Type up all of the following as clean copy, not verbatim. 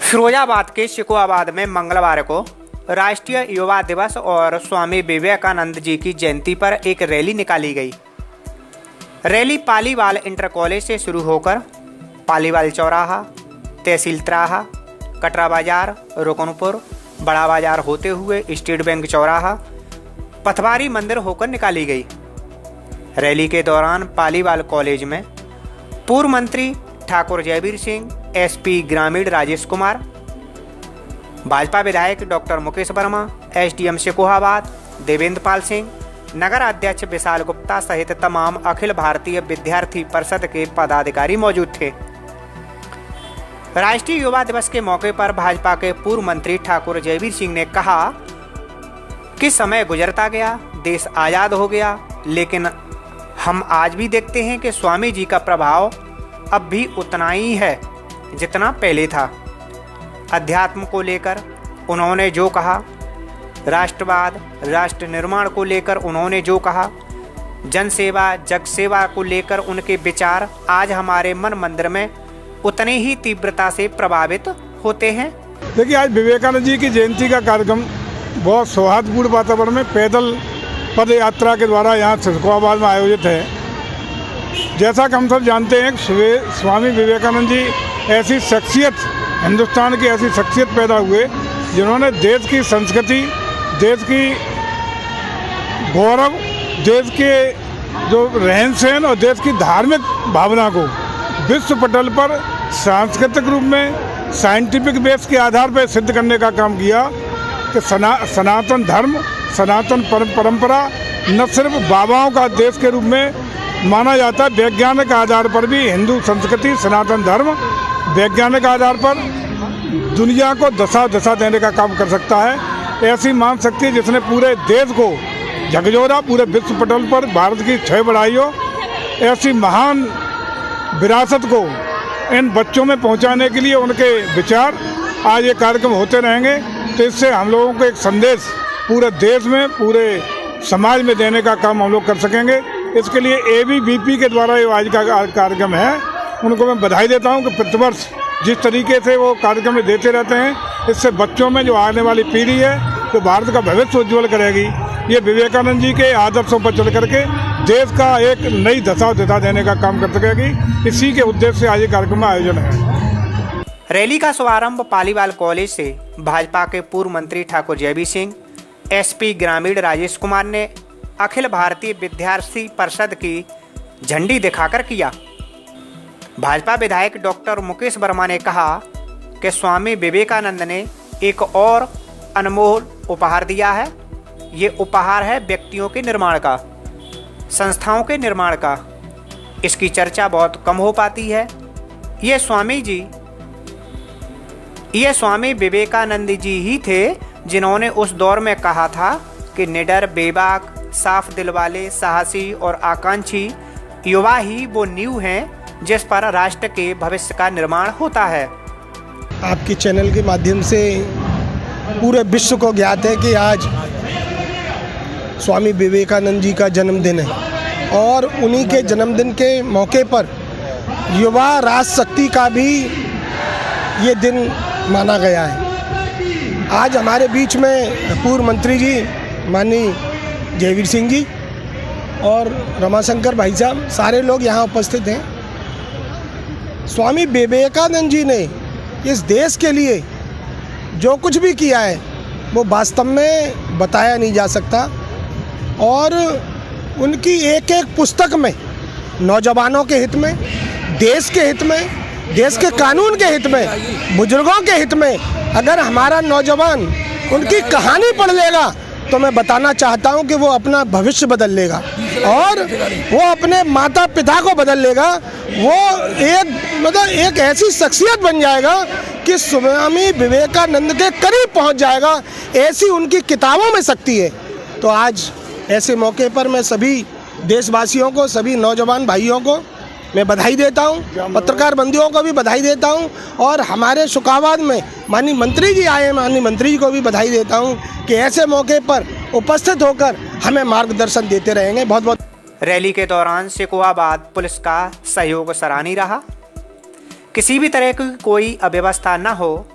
फिरोजाबाद के शिकोहाबाद में मंगलवार को राष्ट्रीय युवा दिवस और स्वामी विवेकानंद जी की जयंती पर एक रैली निकाली गई। रैली पालीवाल इंटर कॉलेज से शुरू होकर पालीवाल चौराहा, तहसील त्राहा, कटरा बाजार, रुकनपुर, बड़ा बाजार होते हुए स्टेट बैंक चौराहा, पथवारी मंदिर होकर निकाली गई। रैली के दौरान पालीवाल कॉलेज में पूर्व मंत्री ठाकुर जयवीर सिंह, एसपी ग्रामीण राजेश कुमार, भाजपा विधायक डॉक्टर मुकेश वर्मा, एसडीएम शिकोहाबाद देवेंद्र पाल सिंह, नगर अध्यक्ष विशाल गुप्ता सहित तमाम अखिल भारतीय विद्यार्थी परिषद के पदाधिकारी मौजूद थे। राष्ट्रीय युवा दिवस के मौके पर भाजपा के पूर्व मंत्री ठाकुर जयवीर सिंह ने कहा कि समय गुजरता गया, देश आजाद हो गया, लेकिन हम आज भी देखते हैं कि स्वामी जी का प्रभाव अब भी उतना ही है जितना पहले था। अध्यात्म को लेकर उन्होंने जो कहा, राष्ट्रवाद, राष्ट्र निर्माण को लेकर उन्होंने जो कहा, जन सेवा, जग सेवा को लेकर उनके विचार आज हमारे मन मंदिर में उतने ही तीव्रता से प्रभावित होते हैं। देखिए, आज विवेकानंद जी की जयंती का कार्यक्रम बहुत सौहार्दपूर्ण वातावरण में पैदल पद यात्रा के द्वारा यहाँ शिकोहाबाद में आयोजित है। जैसा कि हम सब जानते हैं, स्वामी विवेकानंद जी ऐसी शख्सियत, हिंदुस्तान की ऐसी शख्सियत पैदा हुए जिन्होंने देश की संस्कृति, देश की गौरव, देश के जो रहन सहन और देश की धार्मिक भावना को विश्व पटल पर सांस्कृतिक रूप में, साइंटिफिक बेस के आधार पर सिद्ध करने का काम किया कि सनातन धर्म, सनातन परंपरा न सिर्फ बाबाओं का देश के रूप में माना जाता है, वैज्ञानिक आधार पर भी हिंदू संस्कृति, सनातन धर्म वैज्ञानिक आधार पर दुनिया को दशा देने का काम कर सकता है। ऐसी मान शक्ति जिसने पूरे देश को झकझोरा, पूरे विश्व पटल पर भारत की छवि बढ़ाई हो, ऐसी महान विरासत को इन बच्चों में पहुंचाने के लिए उनके विचार आज ये कार्यक्रम होते रहेंगे। तो इससे हम लोगों को एक संदेश पूरे देश में, पूरे समाज में देने का काम हम लोग कर सकेंगे। इसके लिए ABVP के द्वारा ये आज का कार्यक्रम है, उनको मैं बधाई देता हूं कि प्रतिवर्ष जिस तरीके से वो कार्यक्रम देते रहते हैं, इससे बच्चों में जो आने वाली पीढ़ी है तो भारत का भविष्य उज्ज्वल करेगी। ये विवेकानंद जी के आदर्शों पर चल करके देश का एक नई दिशा देने का काम कर सकेगी। इसी के उद्देश्य से आज ये कार्यक्रम का आयोजन है। रैली का शुभारंभ पालीवाल कॉलेज से भाजपा के पूर्व मंत्री ठाकुर जयवीर सिंह, एसपी ग्रामीण राजेश कुमार ने अखिल भारतीय विद्यार्थी परिषद की झंडी दिखाकर किया। भाजपा विधायक डॉक्टर मुकेश वर्मा ने कहा कि स्वामी विवेकानंद ने एक और अनमोल उपहार दिया है। ये उपहार है व्यक्तियों के निर्माण का, संस्थाओं के निर्माण का। इसकी चर्चा बहुत कम हो पाती है। ये स्वामी विवेकानंद जी ही थे जिन्होंने उस दौर में कहा था कि निडर, बेबाक, साफ दिल वाले, साहसी और आकांक्षी युवा ही वो नींव हैं जिस पर राष्ट्र के भविष्य का निर्माण होता है। आपके चैनल के माध्यम से पूरे विश्व को ज्ञात है कि आज स्वामी विवेकानंद जी का जन्मदिन है और उन्हीं के जन्मदिन के मौके पर युवा राजशक्ति का भी ये दिन माना गया है। आज हमारे बीच में पूर्व मंत्री जी माननीय जयवीर सिंह जी और रमाशंकर भाई साहब, सारे लोग यहाँ उपस्थित हैं। स्वामी विवेकानंद जी ने इस देश के लिए जो कुछ भी किया है वो वास्तव में बताया नहीं जा सकता और उनकी एक एक पुस्तक में नौजवानों के हित में, देश के हित में, देश के कानून के हित में, बुजुर्गों के हित में अगर हमारा नौजवान उनकी कहानी पढ़ लेगा तो मैं बताना चाहता हूं कि वो अपना भविष्य बदल लेगा और वो अपने माता पिता को बदल लेगा। वो एक ऐसी शख्सियत बन जाएगा कि स्वामी विवेकानंद के करीब पहुंच जाएगा। ऐसी उनकी किताबों में शक्ति है। तो आज ऐसे मौके पर मैं सभी देशवासियों को, सभी नौजवान भाइयों को मैं बधाई देता हूं, पत्रकार बंधुओं को भी बधाई देता हूं और हमारे शिकोहाबाद में माननीय मंत्री जी आए हैं, माननीय मंत्री जी को भी बधाई देता हूं कि ऐसे मौके पर उपस्थित होकर हमें मार्गदर्शन देते रहेंगे। बहुत बहुत। रैली के दौरान शिकोहाबाद पुलिस का सहयोग सराहनीय रहा। किसी भी तरह की कोई अव्यवस्था न हो,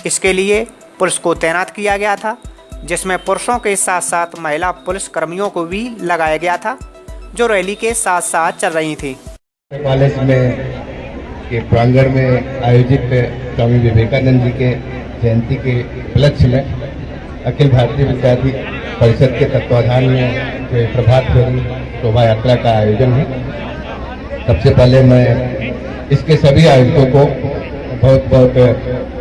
इसके लिए पुलिस को तैनात किया गया था, जिसमें पुरुषों के साथ साथ महिला पुलिस कर्मियों को भी लगाया गया था, जो रैली के साथ साथ चल रही थी। कॉलेज में के प्रांगण में आयोजित स्वामी विवेकानंद जी के जयंती के उपलक्ष्य में अखिल भारतीय विद्यार्थी परिषद के तत्वाधान में जो प्रभात फेरी शोभा यात्रा का आयोजन है। सबसे पहले मैं इसके सभी आयोजकों को बहुत बहुत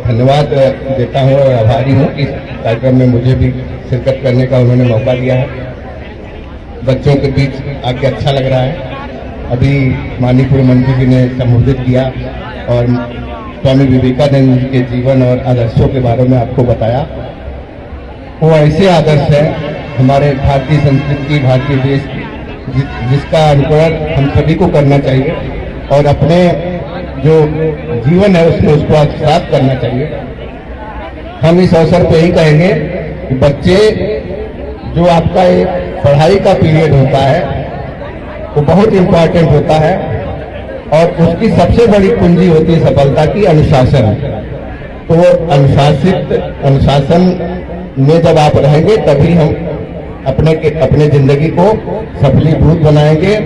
धन्यवाद देता हूँ और आभारी हूँ कि इस कार्यक्रम में मुझे भी शिरकत करने का उन्होंने मौका दिया है। बच्चों के बीच आके अच्छा लग रहा है। अभी माननीय पूर्व मंत्री जी ने संबोधित किया और स्वामी विवेकानंद जी के जीवन और आदर्शों के बारे में आपको बताया। वो ऐसे आदर्श है हमारे भारतीय संस्कृति, भारतीय देश की, जिसका अनुकरण हम सभी को करना चाहिए और अपने जो जीवन है उसमें उसको आत्मसात करना चाहिए। हम इस अवसर पे ही कहेंगे कि बच्चे, जो आपका एक पढ़ाई का पीरियड होता है वो बहुत इम्पोर्टेंट होता है और उसकी सबसे बड़ी कुंजी होती है सफलता की अनुशासन। तो वो अनुशासन में जब आप रहेंगे तभी हम अपने जिंदगी को सफलीभूत बनाएंगे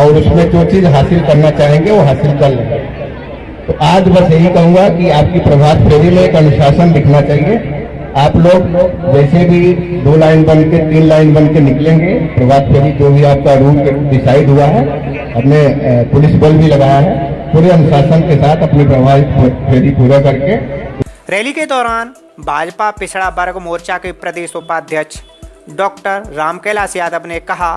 और उसमें जो चीज हासिल करना चाहेंगे वो हासिल कर लेंगे। तो आज बस यही कहूंगा कि आपकी प्रभात फेरी में एक अनुशासन दिखना चाहिए। आप लोग जैसे भी 2 लाइन बन के 3 लाइन बन के निकलेंगे, प्रभात फेरी जो भी आपका रूट डिसाइड हुआ है, हमने पुलिस बल भी लगाया है, पूरे अनुशासन के साथ अपनी प्रभात फेरी पूरा करके। रैली के दौरान भाजपा पिछड़ा वर्ग मोर्चा के प्रदेश उपाध्यक्ष डॉक्टर रामकैलाश यादव ने कहा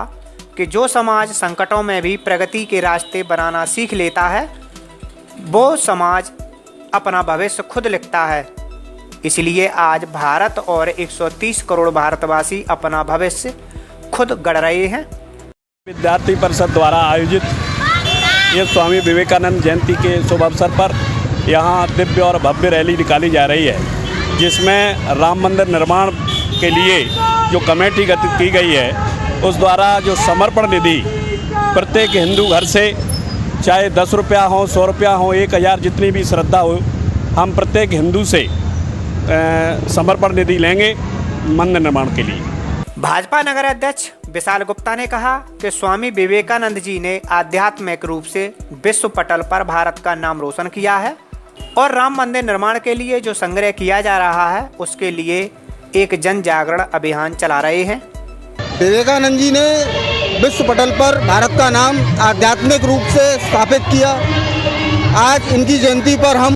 कि जो समाज संकटों में भी प्रगति के रास्ते बनाना सीख लेता है, वो समाज अपना भविष्य खुद लिखता है। इसलिए आज भारत और 130 करोड़ भारतवासी अपना भविष्य खुद गढ़ रहे हैं। विद्यार्थी परिषद द्वारा आयोजित ये स्वामी विवेकानंद जयंती के शुभ अवसर पर यहाँ दिव्य और भव्य रैली निकाली जा रही है, जिसमें राम मंदिर निर्माण के लिए जो कमेटी गठित की गई है उस द्वारा जो समर्पण निधि प्रत्येक हिंदू घर से, चाहे 10 रुपया हो, 100 रुपया हो, 1000, जितनी भी श्रद्धा हो, हम प्रत्येक हिंदू से समर्पण निधि लेंगे मंदिर निर्माण के लिए। भाजपा नगर अध्यक्ष विशाल गुप्ता ने कहा कि स्वामी विवेकानंद जी ने आध्यात्मिक रूप से विश्व पटल पर भारत का नाम रोशन किया है और राम मंदिर निर्माण के लिए जो संग्रह किया जा रहा है उसके लिए एक जन जागरण अभियान चला रहे हैं। विवेकानंद जी ने विश्व पटल पर भारत का नाम आध्यात्मिक रूप से स्थापित किया। आज इनकी जयंती पर हम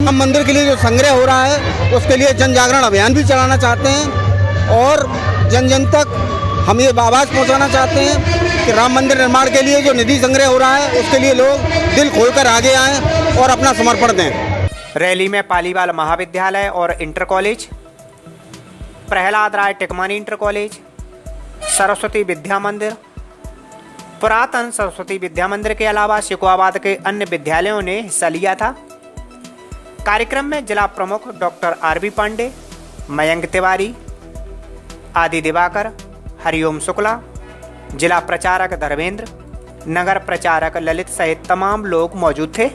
मंदिर के लिए जो संग्रह हो रहा है उसके लिए जन जागरण अभियान भी चलाना चाहते हैं और जन जन तक हम ये आवाज़ पहुंचाना चाहते हैं कि राम मंदिर निर्माण के लिए जो निधि संग्रह हो रहा है उसके लिए लोग दिल खोलकर आगे आएं और अपना समर्पण दें। रैली में पालीवाल महाविद्यालय और इंटर कॉलेज, प्रहलाद राय टिकमानी इंटर कॉलेज, सरस्वती विद्या मंदिर, पुरातन सरस्वती विद्या मंदिर के अलावा शिकोहाबाद के अन्य विद्यालयों ने हिस्सा लिया था। कार्यक्रम में जिला प्रमुख डॉक्टर आरबी पांडे, मयंक तिवारी, आदि दिवाकर, हरिओम शुक्ला, जिला प्रचारक धर्मेंद्र, नगर प्रचारक ललित सहित तमाम लोग मौजूद थे।